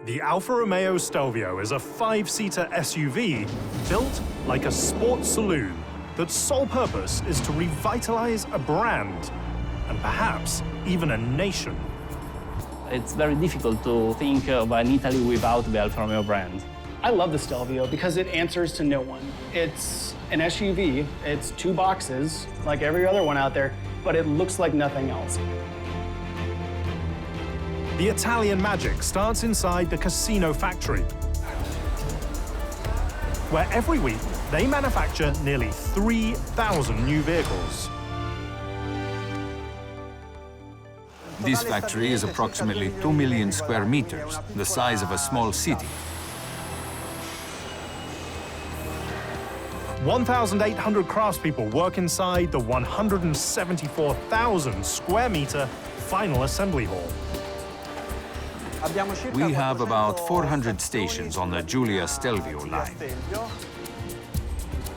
The Alfa Romeo Stelvio is a 5-seater SUV built like a sports saloon that's sole purpose is to revitalize a brand and perhaps even a nation. It's very difficult to think of an Italy without the Alfa Romeo brand. I love the Stelvio because it answers to no one. It's an SUV, it's 2 boxes, like every other one out there, but it looks like nothing else. The Italian magic starts inside the Casino factory, where every week they manufacture nearly 3,000 new vehicles. This factory is approximately 2 million square meters, the size of a small city. 1,800 craftspeople work inside the 174,000 square meter final assembly hall. We have about 400 stations on the Giulia Stelvio line.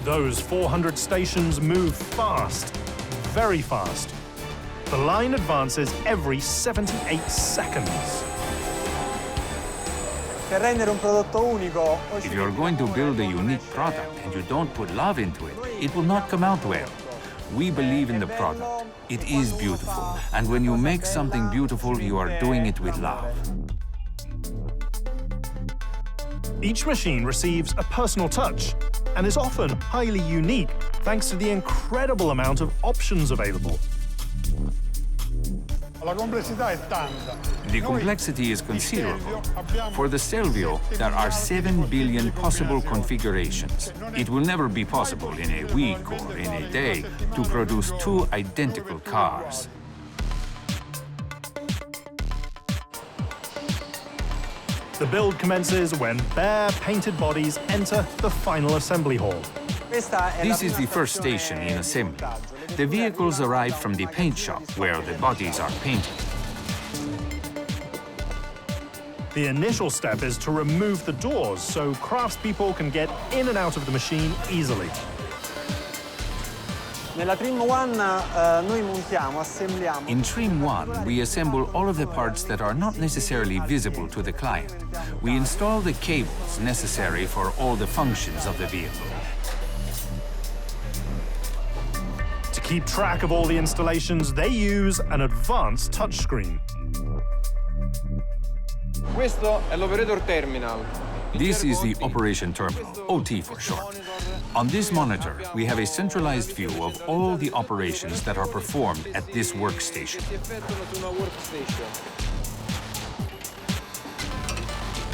Those 400 stations move fast, very fast. The line advances every 78 seconds. If you're going to build a unique product and you don't put love into it, it will not come out well. We believe in the product. It is beautiful. And when you make something beautiful, you are doing it with love. Each machine receives a personal touch and is often highly unique thanks to the incredible amount of options available. The complexity is considerable. For the Stelvio, there are 7 billion possible configurations. It will never be possible in a week or in a day to produce 2 identical cars. The build commences when bare painted bodies enter the final assembly hall. This is the first station in assembly. The vehicles arrive from the paint shop, where the bodies are painted. The initial step is to remove the doors so craftspeople can get in and out of the machine easily. In Trim 1, we assemble all of the parts that are not necessarily visible to the client. We install the cables necessary for all the functions of the vehicle. To keep track of all the installations, they use an advanced touchscreen. This is the operation terminal, OT for short. On this monitor, we have a centralized view of all the operations that are performed at this workstation.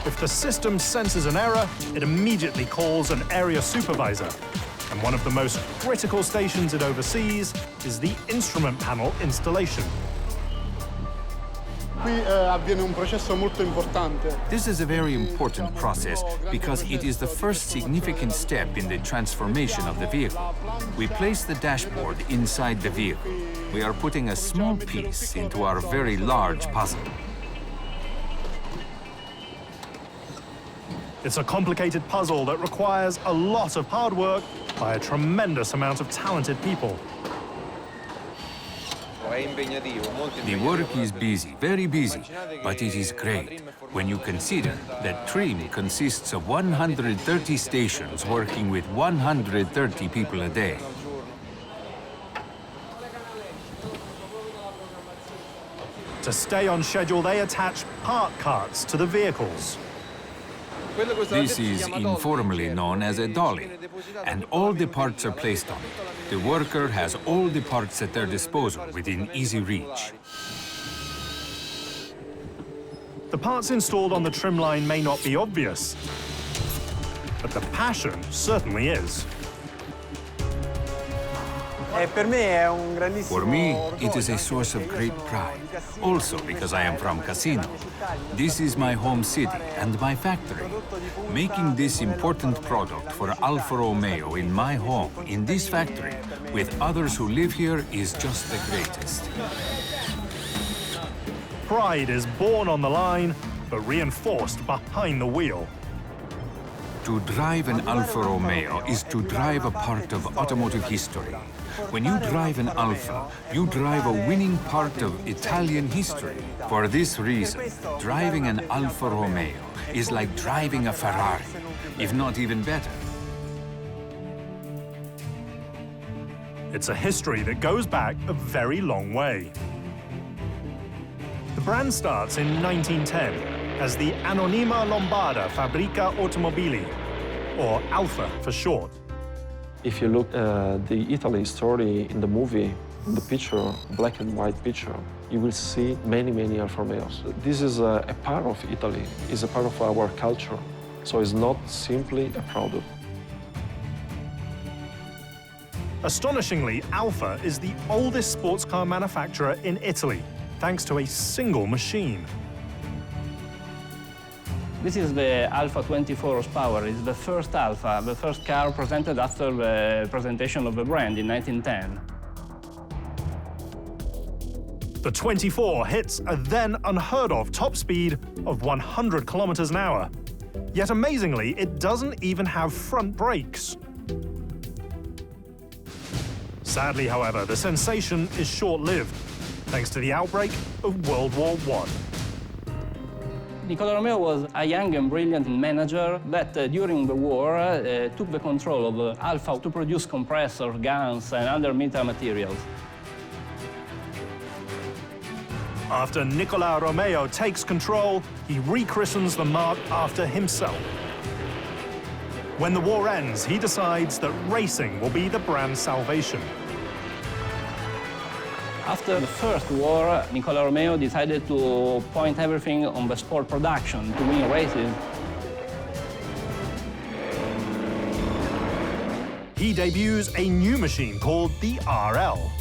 If the system senses an error, it immediately calls an area supervisor. And one of the most critical stations it oversees is the instrument panel installation. This is a very important process because it is the first significant step in the transformation of the vehicle. We place the dashboard inside the vehicle. We are putting a small piece into our very large puzzle. It's a complicated puzzle that requires a lot of hard work by a tremendous amount of talented people. The work is busy, very busy, but it is great when you consider that Trim consists of 130 stations working with 130 people a day. To stay on schedule, they attach part carts to the vehicles. This is informally known as a dolly, and all the parts are placed on it. The worker has all the parts at their disposal within easy reach. The parts installed on the trim line may not be obvious, but the passion certainly is. For me, it is a source of great pride, also because I am from Casino. This is my home city and my factory. Making this important product for Alfa Romeo in my home, in this factory, with others who live here, is just the greatest. Pride is born on the line, but reinforced behind the wheel. To drive an Alfa Romeo is to drive a part of automotive history. When you drive an Alfa, you drive a winning part of Italian history. For this reason, driving an Alfa Romeo is like driving a Ferrari, if not even better. It's a history that goes back a very long way. The brand starts in 1910 as the Anonima Lombarda Fabbrica Automobili, or Alfa for short. If you look at the Italy story in the movie, in the picture, black and white picture, you will see many, many Alfa Romeos. This is a part of Italy, it's a part of our culture, so it's not simply a product. Astonishingly, Alfa is the oldest sports car manufacturer in Italy, thanks to a single machine. This is the Alfa 24 horsepower. It's the first Alfa, the first car presented after the presentation of the brand in 1910. The 24 hits a then unheard of top speed of 100 kilometers an hour. Yet amazingly, it doesn't even have front brakes. Sadly, however, the sensation is short-lived, thanks to the outbreak of World War I. Nicola Romeo was a young and brilliant manager that during the war took the control of Alfa to produce compressors, guns and other military materials. After Nicola Romeo takes control, he rechristens the marque after himself. When the war ends, he decides that racing will be the brand's salvation. After the First War, Nicola Romeo decided to point everything on the sport production to win races. He debuts a new machine called the RL.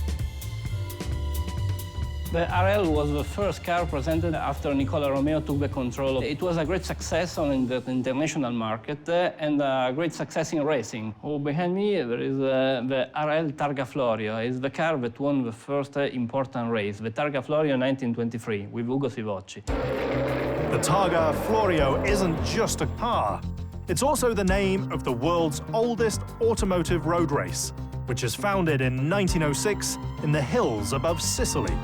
The RL was the first car presented after Nicola Romeo took the control. It was a great success on the international market and a great success in racing. Oh, behind me there is the RL Targa Florio. It's the car that won the first important race, the Targa Florio 1923, with Ugo Sivocci. The Targa Florio isn't just a car. It's also the name of the world's oldest automotive road race, which is founded in 1906 in the hills above Sicily.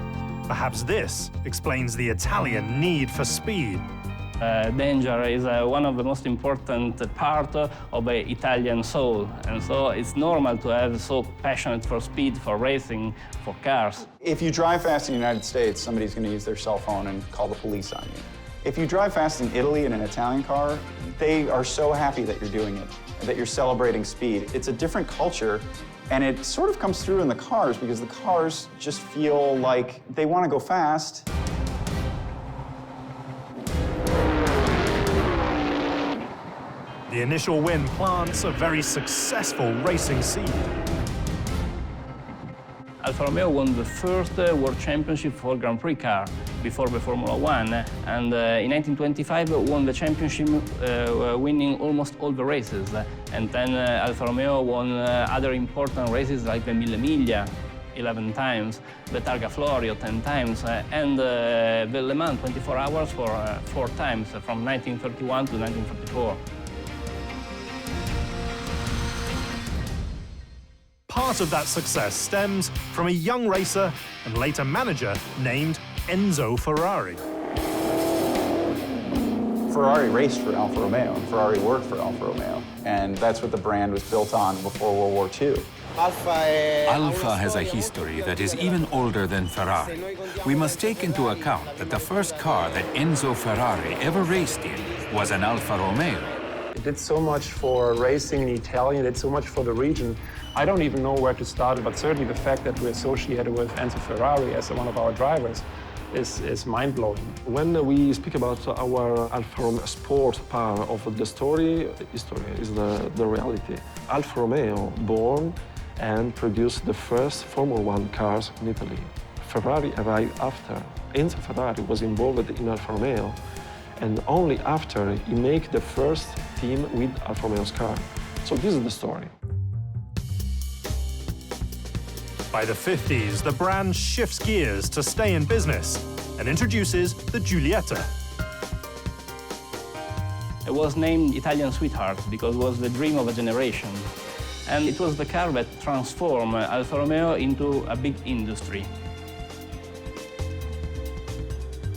Perhaps this explains the Italian need for speed. Danger is one of the most important parts of the Italian soul, and so it's normal to have so passionate for speed, for racing, for cars. If you drive fast in the United States, somebody's going to use their cell phone and call the police on you. If you drive fast in Italy in an Italian car, they are so happy that you're doing it, that you're celebrating speed. It's a different culture. And it sort of comes through in the cars because the cars just feel like they want to go fast. The initial win plants a very successful racing seed. Alfa Romeo won the first World Championship for Grand Prix car before the Formula One, and in 1925 won the championship, winning almost all the races. And then Alfa Romeo won other important races like the Mille Miglia 11 times, the Targa Florio 10 times, and the Le Mans 24 hours for 4 times, from 1931 to 1934. Part of that success stems from a young racer and later manager named Enzo Ferrari. Ferrari raced for Alfa Romeo, and Ferrari worked for Alfa Romeo. And that's what the brand was built on before World War II. Alfa has a history that is even older than Ferrari. We must take into account that the first car that Enzo Ferrari ever raced in was an Alfa Romeo. It did so much for racing in Italy, it did so much for the region. I don't even know where to start, but certainly the fact that we're associated with Enzo Ferrari as one of our drivers is mind-blowing. When we speak about our Alfa Romeo sport part of the story, history is the reality. Alfa Romeo born and produced the first Formula One cars in Italy. Ferrari arrived after. Enzo Ferrari was involved in Alfa Romeo, and only after he made the first team with Alfa Romeo's car. So this is the story. By the 50s, the brand shifts gears to stay in business and introduces the Giulietta. It was named Italian Sweetheart because it was the dream of a generation. And it was the car that transformed Alfa Romeo into a big industry.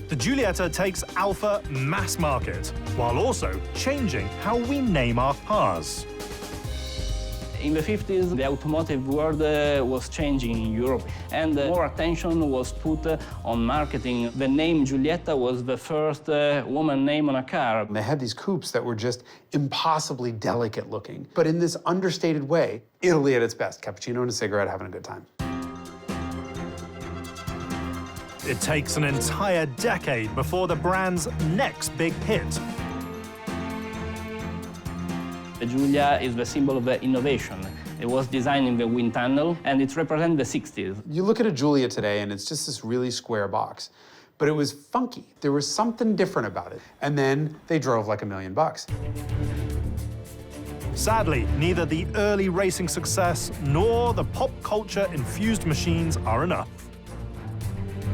The Giulietta takes Alfa mass market, while also changing how we name our cars. In the 50s, the automotive world was changing in Europe, and more attention was put on marketing. The name Giulietta was the first woman name on a car. They had these coupes that were just impossibly delicate looking, but in this understated way, Italy at its best, cappuccino and a cigarette, having a good time. It takes an entire decade before the brand's next big hit. The Giulia is the symbol of innovation. It was designed in the wind tunnel, and it represents the 60s. You look at a Giulia today, and it's just this really square box. But it was funky. There was something different about it. And then they drove like $1 million. Sadly, neither the early racing success nor the pop culture-infused machines are enough.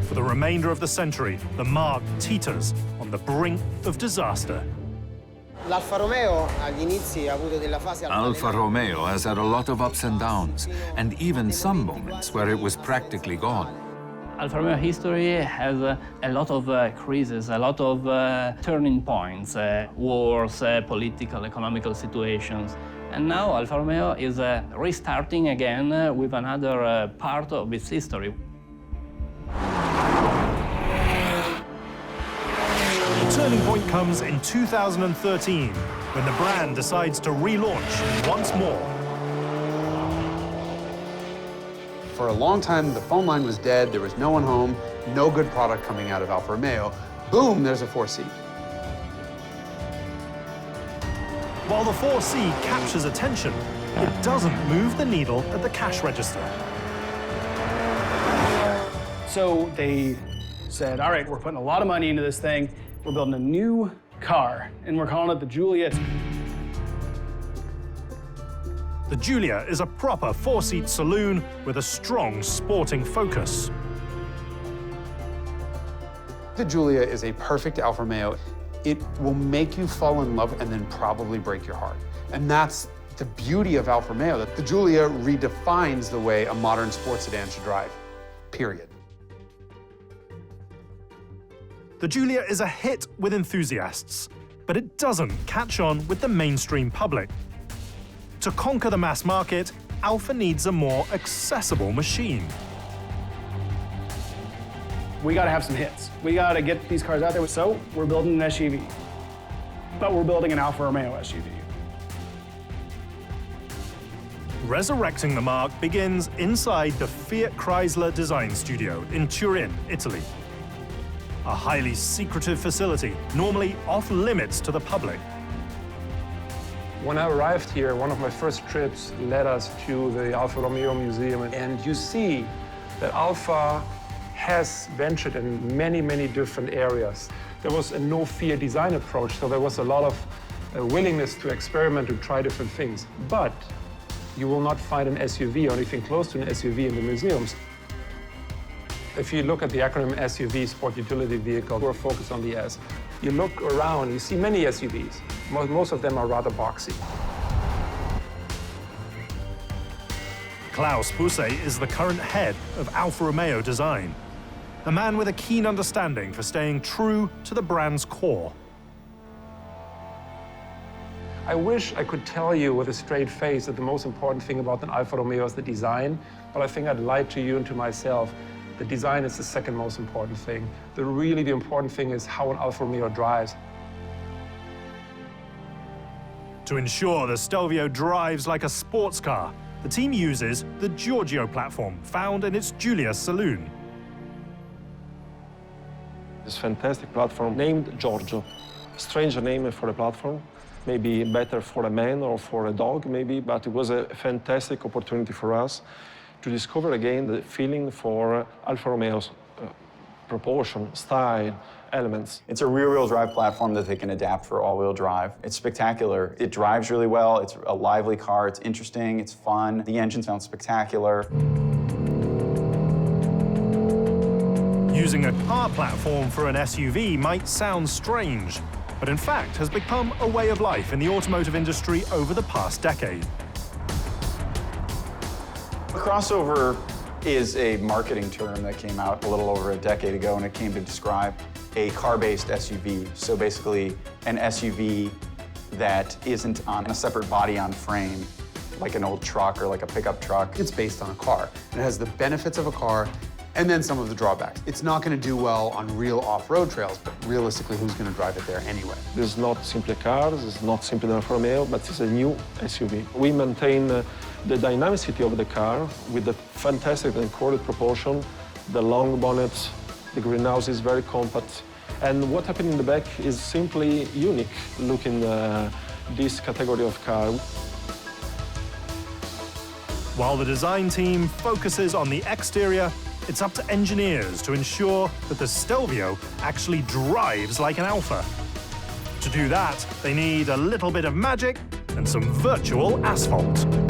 For the remainder of the century, the marque teeters on the brink of disaster. L'Alfa Romeo agli inizi ha avuto della fase Alfa Romeo has had a lot of ups and downs, and even some moments where it was practically gone. Alfa Romeo history has a lot of crises, a lot of turning points, wars, political, economical situations. And now Alfa Romeo is restarting again with another part of its history. The turning point comes in 2013, when the brand decides to relaunch once more. For a long time, the phone line was dead, there was no one home, no good product coming out of Alfa Romeo. Boom, there's a 4C. While the 4C captures attention, it doesn't move the needle at the cash register. So they said, all right, we're putting a lot of money into this thing. We're building a new car, and we're calling it the Giulietta. The Giulia is a proper 4-seat saloon with a strong sporting focus. The Giulia is a perfect Alfa Romeo. It will make you fall in love and then probably break your heart. And that's the beauty of Alfa Romeo, that the Giulia redefines the way a modern sports sedan should drive, period. The Giulia is a hit with enthusiasts, but it doesn't catch on with the mainstream public. To conquer the mass market, Alfa needs a more accessible machine. We got to have some hits. We got to get these cars out there. So we're building an SUV, but we're building an Alfa Romeo SUV. Resurrecting the marque begins inside the Fiat Chrysler design studio in Turin, Italy. A highly secretive facility, normally off-limits to the public. When I arrived here, one of my first trips led us to the Alfa Romeo Museum, and you see that Alfa has ventured in many, many different areas. There was a no-fear design approach, so there was a lot of willingness to experiment, to try different things. But you will not find an SUV or anything close to an SUV in the museums. If you look at the acronym SUV, Sport Utility Vehicle, we're focused on the S. You look around, you see many SUVs. Most of them are rather boxy. Klaus Busse is the current head of Alfa Romeo design, a man with a keen understanding for staying true to the brand's core. I wish I could tell you with a straight face that the most important thing about an Alfa Romeo is the design, but I think I'd lie to you and to myself. The design is the second most important thing. Really the important thing is how an Alfa Romeo drives. To ensure the Stelvio drives like a sports car, the team uses the Giorgio platform found in its Giulia saloon. This fantastic platform named Giorgio. Strange name for a platform, maybe better for a man or for a dog maybe, but it was a fantastic opportunity for us to discover again the feeling for Alfa Romeo's proportion, style, elements. It's a rear-wheel drive platform that they can adapt for all-wheel drive. It's spectacular. It drives really well. It's a lively car. It's interesting. It's fun. The engine sounds spectacular. Using a car platform for an SUV might sound strange, but in fact has become a way of life in the automotive industry over the past decade. Crossover is a marketing term that came out a little over a decade ago, and it came to describe a car-based SUV. So basically, an SUV that isn't on a separate body on frame, like an old truck or like a pickup truck. It's based on a car. It has the benefits of a car and then some of the drawbacks. It's not going to do well on real off-road trails, but realistically, who's going to drive it there anyway? This is not simply a car, this is not simply an Alfa Romeo, but it's a new SUV. We maintain the dynamicity of the car with the fantastic and corded proportion, the long bonnet, the greenhouse is very compact. And what happened in the back is simply unique, looking this category of car. While the design team focuses on the exterior, it's up to engineers to ensure that the Stelvio actually drives like an Alfa. To do that, they need a little bit of magic and some virtual asphalt.